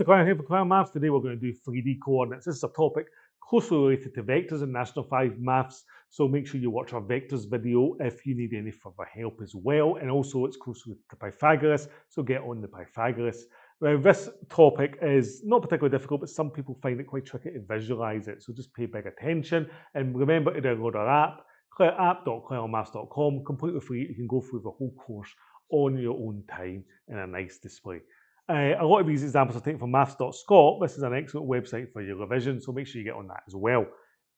Mr. Clelland here for Clelland Maths. Today we're going to do 3D coordinates. This is a topic closely related to vectors in National 5 Maths, so make sure you watch our vectors video if you need any further help as well. And also it's closely to Pythagoras, so get on the Pythagoras. Now this topic is not particularly difficult, but some people find it quite tricky to visualise it, so just pay big attention. And remember to download our app, app.clellandmaths.com, completely free. You can go through the whole course on your own time in a nice display. A lot of these examples are taken from maths.scot. This is an excellent website for your revision, so make sure you get on that as well.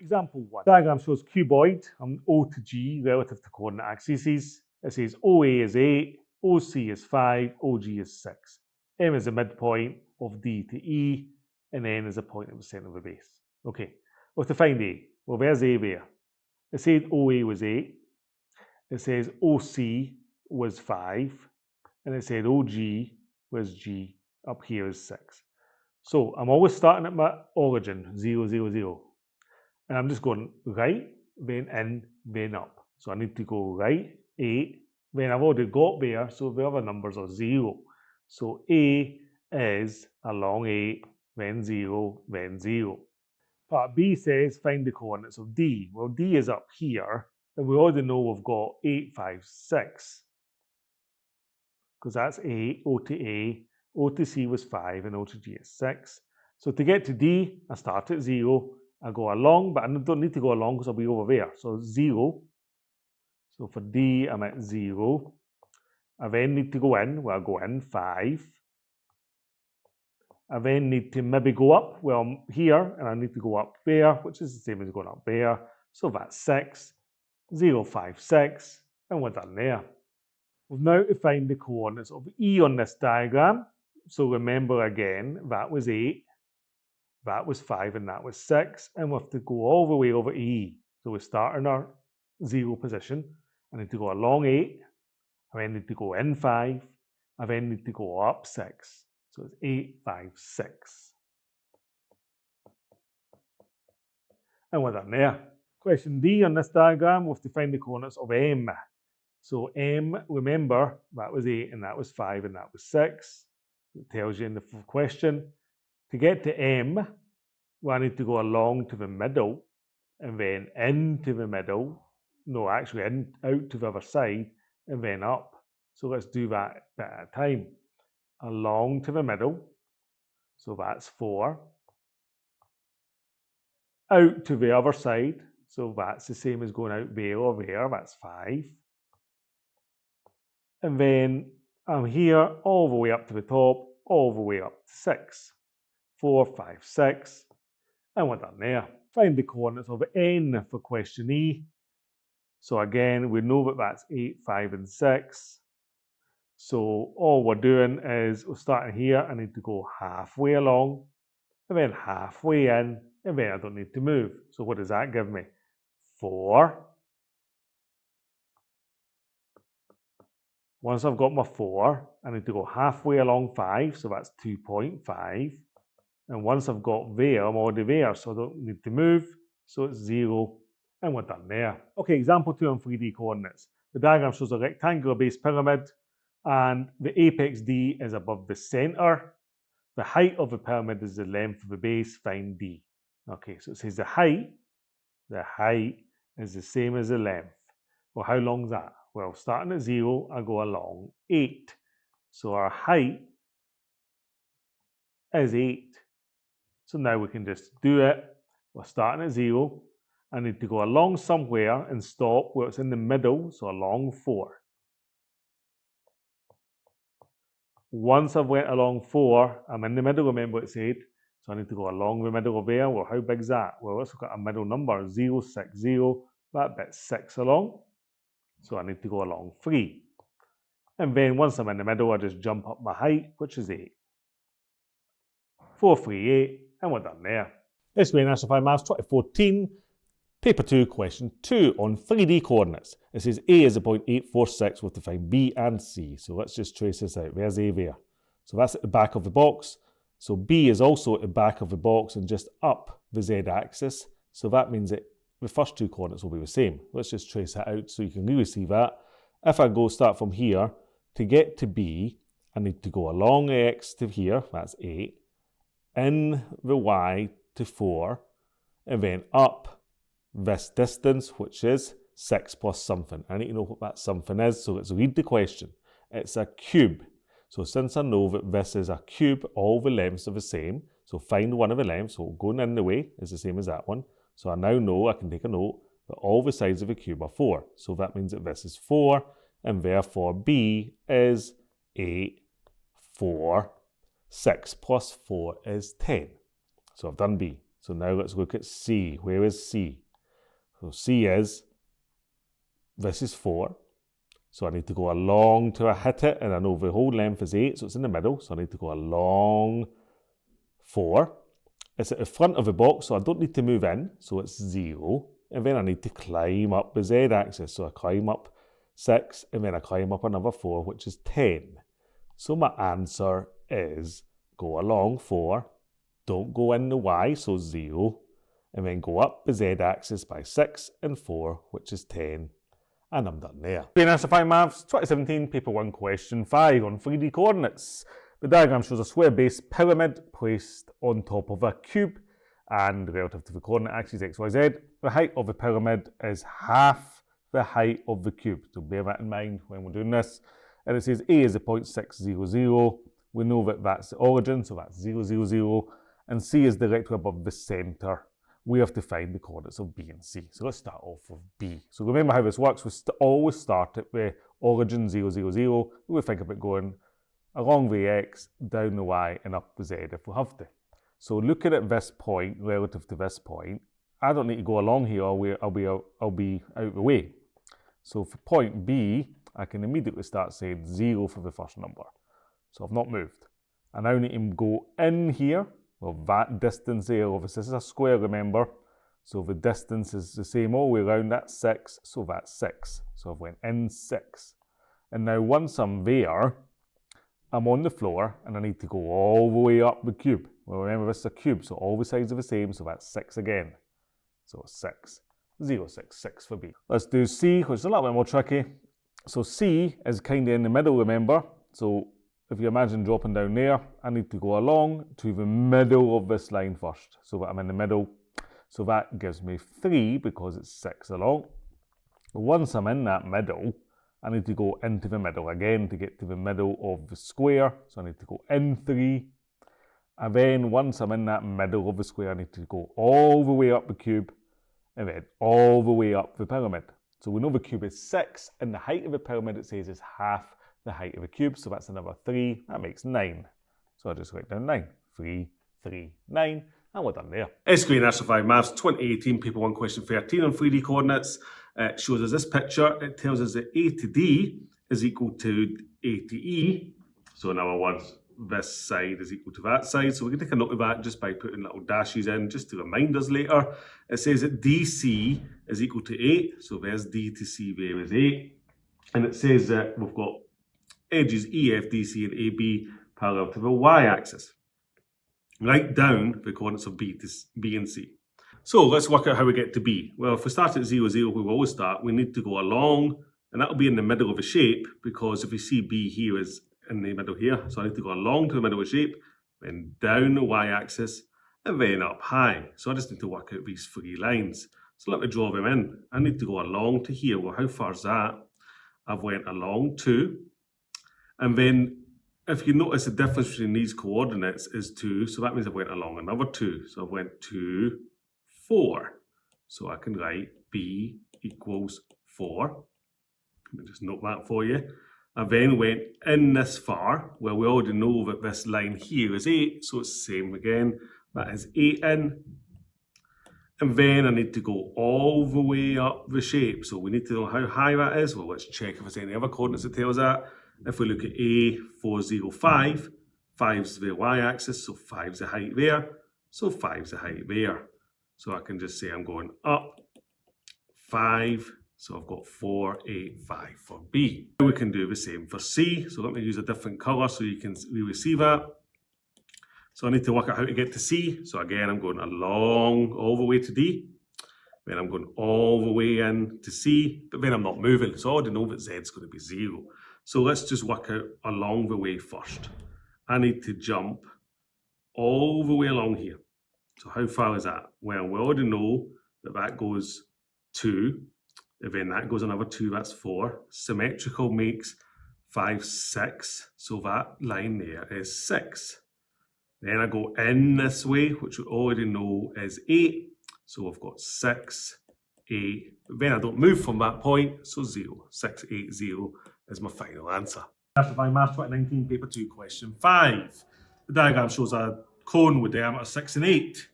Example 1. Diagram shows cuboid on O to G relative to coordinate axes. It says OA is 8, OC is 5, OG is 6. M is the midpoint of D to E, and N is the point at the centre of the base. Okay, well, to find A, well, there's A there. It said OA was 8. It says OC was 5, and it said OG was G, up here is 6. So I'm always starting at my origin, 0, 0, 0. And I'm just going right, then in, then up. So I need to go right, 8, then I've already got there, so the other numbers are 0. So A is along 8, then 0, then 0. Part B says find the coordinates of D. Well, D is up here, and we already know we've got 8, 5, 6. Because that's A, O to A, O to C was 5, and O to G is 6. So to get to D, I start at 0, I go along, but I don't need to go along because I'll be over there. So 0. So for D, I'm at 0. I then need to go in, well, I go in 5. I then need to maybe go up, well, I'm here, and I need to go up there, which is the same as going up there. So that's 6, 0, 5, 6, and we're done there. We've now to find the coordinates of E on this diagram. So remember again, that was 8, that was 5, and that was 6. And we have to go all the way over to E. So we start in our 0 position. I need to go along 8. I then need to go in 5. I then need to go up 6. So it's 8, 5, 6. And we're done there. Question D on this diagram, we have to find the coordinates of M. So M, remember, that was 8 and that was 5 and that was 6. It tells you in the question. To get to M, well, I need to go along to the middle and then into the middle. No, actually out to the other side and then up. So let's do that bit at a time. Along to the middle. So that's 4. Out to the other side. So that's the same as going out there or there. That's 5. And then I'm here all the way up to the top, all the way up to 6. 4, 5, 6. And we're done there. Find the coordinates of N for question E. So again, we know that that's 8, 5, and 6. So all we're doing is we're starting here. I need to go halfway along, and then halfway in, and then I don't need to move. So what does that give me? 4. Once I've got my 4, I need to go halfway along 5, so that's 2.5. And once I've got there, I'm already there, so I don't need to move. So it's 0, and we're done there. Okay, example 2 on 3D coordinates. The diagram shows a rectangular base pyramid, and the apex D is above the center. The height of the pyramid is the length of the base, find D. Okay, so it says the height is the same as the length. Well, how long is that? Well, starting at 0, I go along 8. So our height is 8. So now we can just do it. We're starting at 0. I need to go along somewhere and stop where it's in the middle, so along 4. Once I've went along 4, I'm in the middle, remember it said. So I need to go along the middle of there. Well, how big is that? Well, let's look at a middle number, 0, 6, 0. That bit's 6 along. So I need to go along 3. And then once I'm in the middle, I just jump up my height, which is 8. 4, 3, 8, and we're done there. This is National 5 Maths 2014, Paper 2, Question 2 on 3D coordinates. It says A is the point 846, we'll have to find B and C. So let's just trace this out. There's A there. So that's at the back of the box. So B is also at the back of the box and just up the Z-axis. So that means that the first two coordinates will be the same. Let's just trace that out so you can really see that. If I start from here, to get to B, I need to go along X to here, that's 8. in the y to 4, and then up this distance, which is 6 plus something. I need to know what that something is, so let's read the question. It's a cube. So since I know that this is a cube, all the lengths are the same, so find one of the lengths, so going in the way is the same as that one. So I now know, I can take a note, that all the sides of the cube are 4. So that means that this is 4, and therefore b is 8, 4, 6 plus 4 is 10. So I've done b. So now let's look at c. Where is c? So c is, this is 4. So I need to go along till I hit it, and I know the whole length is 8, so it's in the middle. So I need to go along 4. It's at the front of the box, so I don't need to move in, so it's 0. And then I need to climb up the z-axis. So I climb up 6, and then I climb up another 4, which is 10. So my answer is go along 4, don't go in the y, so 0, and then go up the z-axis by 6 and 4, which is 10. And I'm done there. Answer 5 Maths 2017, paper 1, question 5 on 3D coordinates. The diagram shows a square-based pyramid placed on top of a cube, and relative to the coordinate axes x, y, z, the height of the pyramid is half the height of the cube. So bear that in mind when we're doing this. And it says A is the point 6, 0, 0. We know that that's the origin, so that's 0, 0, 0. And C is directly above the centre. We have to find the coordinates of B and C. So let's start off with B. So remember how this works. We always start at the origin 0, 0, 0. We think about going along the x, down the y, and up the z if we have to. So looking at this point relative to this point, I don't need to go along here, I'll be out of the way. So for point B, I can immediately start saying 0 for the first number. So I've not moved. I now need to go in here. Well, that distance there, obviously this is a square, remember. So the distance is the same all the way around, that's 6, so that's 6. So I've went in 6. And now once I'm there, I'm on the floor and I need to go all the way up the cube. Well, remember this is a cube, so all the sides are the same, so that's 6 again. So 6, 0, 6, 6 for B. Let's do C, which is a little bit more tricky. So C is kind of in the middle, remember. So if you imagine dropping down there, I need to go along to the middle of this line first. So that I'm in the middle. So that gives me 3 because it's 6 along. Once I'm in that middle, I need to go into the middle again to get to the middle of the square. So I need to go in 3. And then once I'm in that middle of the square, I need to go all the way up the cube and then all the way up the pyramid. So we know the cube is 6 and the height of the pyramid, it says, is half the height of the cube. So that's another 3. That makes 9. So I just write down 9. 3, 3, 9. And we're done there. SQA National 5 Maths 2018, paper 1, question 13 on 3D coordinates. It shows us this picture. It tells us that A to D is equal to A to E. So in other words, this side is equal to that side. So we can take a note of that just by putting little dashes in just to remind us later. It says that DC is equal to 8. So there's D to C, there is 8. And it says that we've got edges EF, DC and AB parallel to the y-axis. Write down the coordinates of B and C. So let's work out how we get to B. Well, if we start at 0, 0, we always start, we need to go along, and that'll be in the middle of the shape, because if we see B here is in the middle here, so I need to go along to the middle of the shape, then down the y-axis, and then up high. So I just need to work out these 3 lines. So let me draw them in. I need to go along to here. Well, how far is that? I've went along 2, and then if you notice the difference between these coordinates is 2, so that means I went along another 2. So I went 2, 4. So I can write B equals 4. Let me just note that for you. I then went in this far. Well, we already know that this line here is 8, so it's the same again. That is 8 in. And then I need to go all the way up the shape. So we need to know how high that is. Well, let's check if there's any other coordinates that tell us that. If we look at A, 4, 0, 5, 5's the y-axis, so 5's the height there. So 5's the height there. So I can just say I'm going up 5. So I've got 4, 8, 5 for B. We can do the same for C. So let me use a different colour so you can really see that. So I need to work out how to get to C. So again, I'm going along all the way to D. Then I'm going all the way in to C, but then I'm not moving. So I already know that Z is going to be 0. So let's just work out along the way first. I need to jump all the way along here. So how far is that? Well, we already know that that goes 2, and then that goes another 2, that's 4. Symmetrical makes 5, 6, so that line there is 6. Then I go in this way, which we already know is 8, so we've got 6, 8, then I don't move from that point, so 0. 6, 8, 0 is my final answer. Simplifying Maths 2019, paper 2, question 5. The diagram shows a cone with diameter 6 and 8.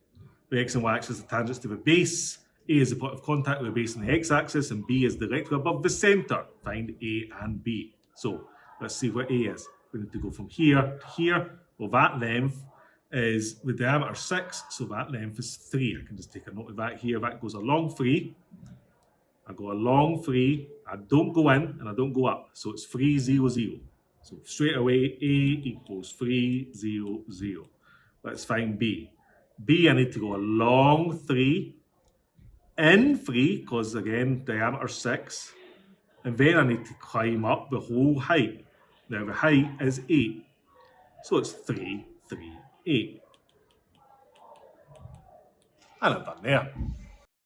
The x and y axis are tangents to the base. A is the point of contact with the base on the x-axis, and B is directly above the centre. Find A and B. So let's see what A is. We need to go from here to here. Well, that length is the diameter 6, so that length is 3. I can just take a note of that here. That goes along 3. I go along 3. I don't go in and I don't go up. So it's 3, 0, 0. So straight away, A equals 3, 0, 0. Let's find B. B, I need to go along 3, in 3, because again, diameter 6, and then I need to climb up the whole height. Now the height is 8, so it's 3, 3, 8. And I'm done there.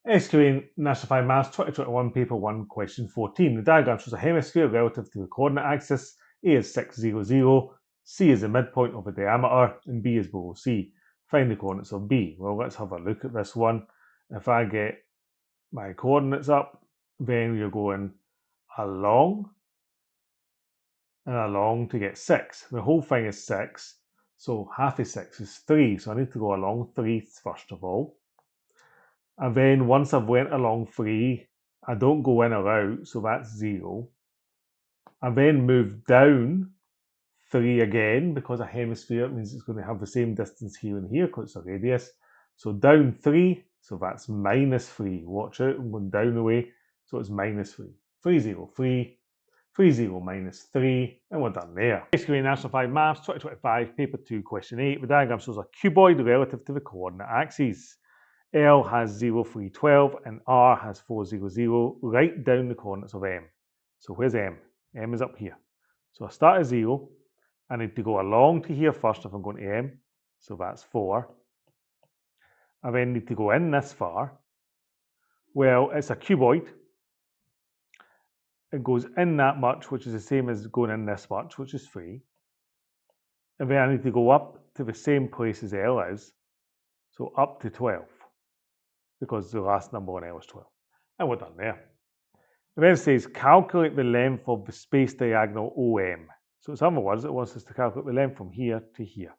SQA National 5 Maths 2021 Paper 1 Question 14. The diagram shows a hemisphere relative to the coordinate axis. A is 6, 0, 0, C is the midpoint of the diameter, and B is below C. Find the coordinates of B. Well, let's have a look at this one. If I get my coordinates up, then we're going along and along to get 6. The whole thing is 6, so half of 6 is 3. So I need to go along 3 first of all. And then once I've went along 3, I don't go in or out, so that's 0. I then move down 3 again, because a hemisphere means it's going to have the same distance here and here because it's a radius. So down 3, so that's minus 3. Watch out, I'm going down the way, so it's minus 3. 3, 0, 3, 3, 0, minus 3, and we're done there. Basically, National 5 Maths 2025, Paper 2, Question 8. The diagram shows a cuboid relative to the coordinate axes. L has 0, 3, 12, and R has 4, 0, 0. Write down the coordinates of M. So where's M? M is up here. So I start at 0. I need to go along to here first if I'm going to M. So that's 4. I then need to go in this far. Well, it's a cuboid. It goes in that much, which is the same as going in this much, which is 3. And then I need to go up to the same place as L is. So up to 12. Because the last number on L is 12. And we're done there. And then it says, calculate the length of the space diagonal OM. So in other words, it wants us to calculate the length from here to here.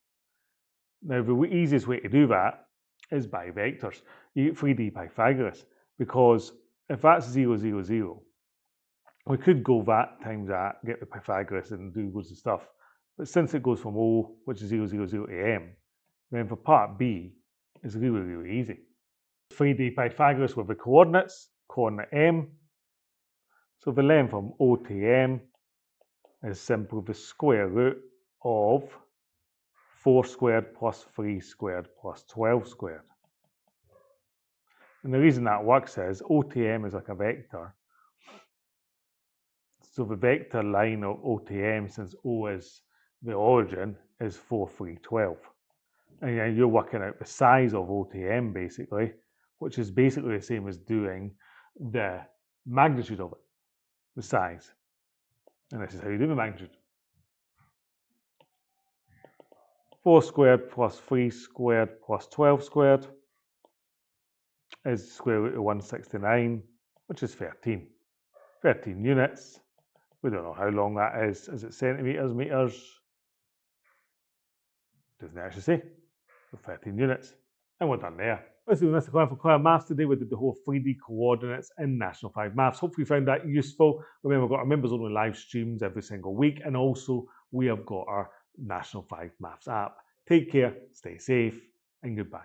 Now, the easiest way to do that is by vectors. You get 3D Pythagoras, because if that's 0, 0, 0, we could go that times that, get the Pythagoras and do loads of stuff. But since it goes from O, which is 0, 0, 0 to M, then for part B, it's really, really easy. 3D Pythagoras with the coordinates, coordinate M. So the length from O to M is simply the square root of 4 squared plus 3 squared plus 12 squared. And the reason that works is O to M is like a vector. So the vector line of O to M, since O is the origin, is 4, 3, 12. And you're working out the size of O to M basically, which is basically the same as doing the magnitude of it, the size. And this is how you do the magnitude. 4 squared plus 3 squared plus 12 squared is square root of 169, which is 13. 13 units. We don't know how long that is. Is it centimetres, metres? Doesn't actually say. So 13 units. And we're done there. Let's do this for Clelland Maths today. We did the whole 3D coordinates in National 5 Maths. Hopefully you found that useful. Remember, we've got our members only live streams every single week, and also we have got our National 5 Maths app. Take care, stay safe, and goodbye.